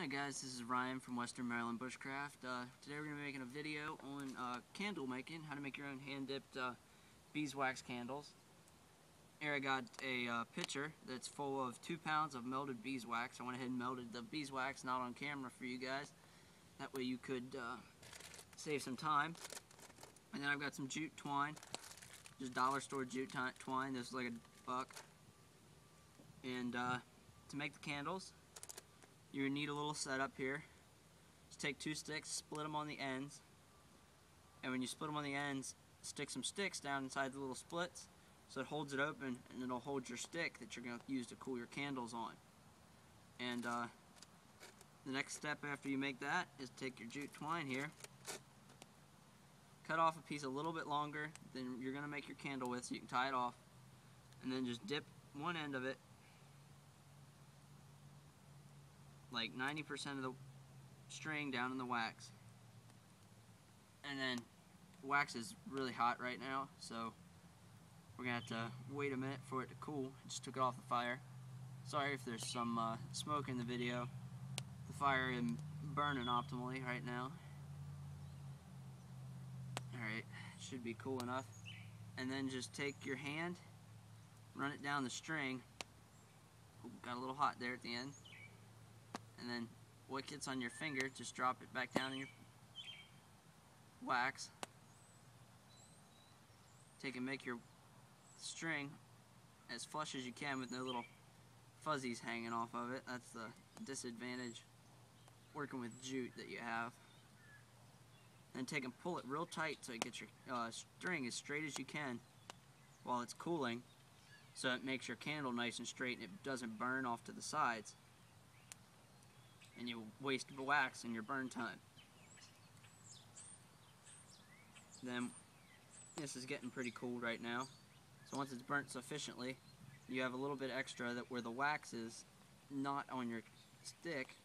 Hi guys, this is Ryan from Western Maryland Bushcraft. Today we're going to be making a video on candle making, how to make your own hand-dipped beeswax candles. Here I got a pitcher that's full of 2 pounds of melted beeswax. I went ahead and melted the beeswax, not on camera for you guys. That way you could save some time. And then I've got some jute twine, just dollar store jute twine. This is like $1. And to make the candles, you're going to need a little setup here. Just take 2 sticks, split them on the ends, and when you split them on the ends, stick some sticks down inside the little splits so it holds it open, and it'll hold your stick that you're going to use to cool your candles on. And the next step after you make that is take your jute twine here, cut off a piece a little bit longer than you're going to make your candle with so you can tie it off, and then just dip one end of it like 90% of the string down in the wax. And then wax is really hot right now, so we're gonna have to wait a minute for it to cool. I just took it off the fire. Sorry if there's some smoke in the video. The fire isn't burning optimally right now. Alright, should be cool enough. And then just take your hand, run it down the string. Ooh, got a little hot there at the end. And then what gets on your finger, just drop it back down in your wax. Take and make your string as flush as you can with no little fuzzies hanging off of it. That's the disadvantage working with jute that you have. Then take and pull it real tight so it gets your string as straight as you can while it's cooling, so it makes your candle nice and straight and it doesn't burn off to the sides, and you waste wax in your burn time. Then this is getting pretty cool right now, so once it's burnt sufficiently, you have a little bit extra that where the wax is not on your stick,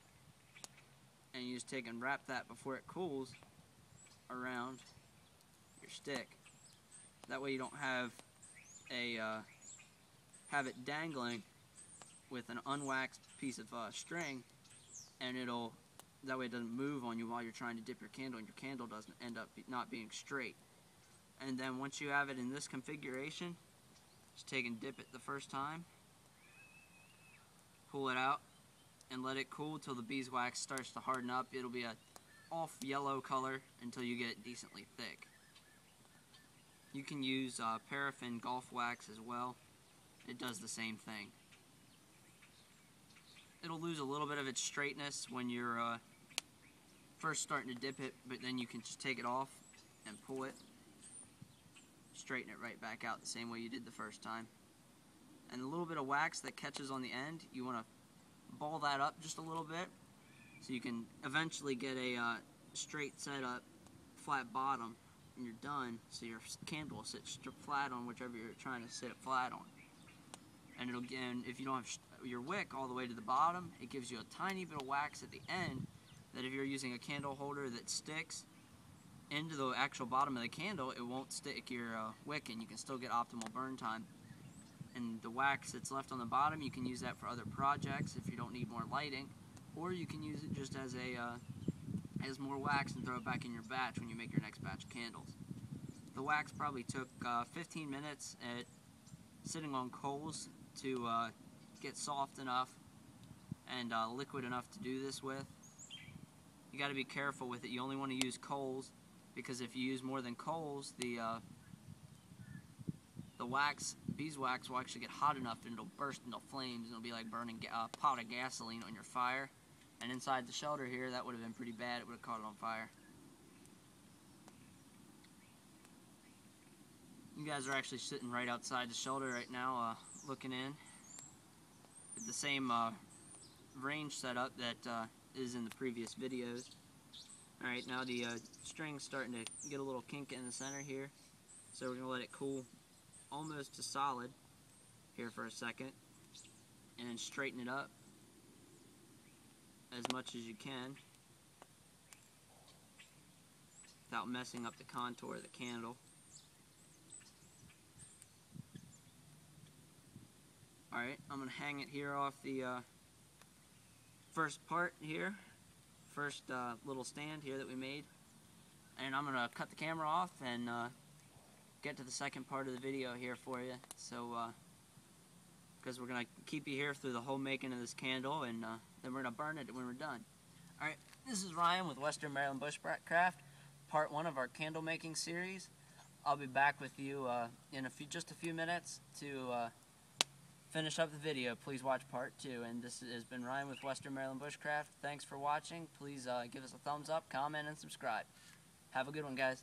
and you just take and wrap that before it cools around your stick. That way you don't have it dangling with an unwaxed piece of string, and that way it doesn't move on you while you're trying to dip your candle, and your candle doesn't end up not being straight. And then once you have it in this configuration, just take and dip it the first time, pull it out, and let it cool till the beeswax starts to harden up. It'll be a off yellow color until you get it decently thick. You can use paraffin golf wax as well. It does the same thing. It'll lose a little bit of its straightness when you're first starting to dip it, but then you can just take it off and pull it, straighten it right back out the same way you did the first time. And a little bit of wax that catches on the end, you want to ball that up just a little bit so you can eventually get a straight setup, flat bottom, and you're done, so your candle will sit flat on whichever you're trying to sit it flat on. And if you don't have your wick all the way to the bottom, it gives you a tiny bit of wax at the end that if you're using a candle holder that sticks into the actual bottom of the candle, it won't stick your wick, and you can still get optimal burn time. And the wax that's left on the bottom, you can use that for other projects if you don't need more lighting, or you can use it just as more wax and throw it back in your batch when you make your next batch of candles. The wax probably took 15 minutes at sitting on coals to get soft enough and liquid enough to do this with. You got to be careful with it. You only want to use coals, because if you use more than coals, the beeswax will actually get hot enough and it'll burst into flames, and it'll be like burning a pot of gasoline on your fire. And inside the shelter here, that would have been pretty bad. It would have caught it on fire. You guys are actually sitting right outside the shelter right now, looking in at the same range setup that is in the previous videos. Alright, now the string's starting to get a little kink in the center here, so we're going to let it cool almost to solid here for a second, and then straighten it up as much as you can without messing up the contour of the candle. Alright, I'm going to hang it here off the first part here, first little stand here that we made. And I'm going to cut the camera off and get to the second part of the video here for you. So, because we're going to keep you here through the whole making of this candle, and then we're going to burn it when we're done. Alright, this is Ryan with Western Maryland Bushcraft, part 1 of our candle making series. I'll be back with you in just a few minutes to finish up the video. Please watch part 2. And this has been Ryan with Western Maryland Bushcraft. Thanks for watching. Please give us a thumbs up, comment, and subscribe. Have a good one, guys.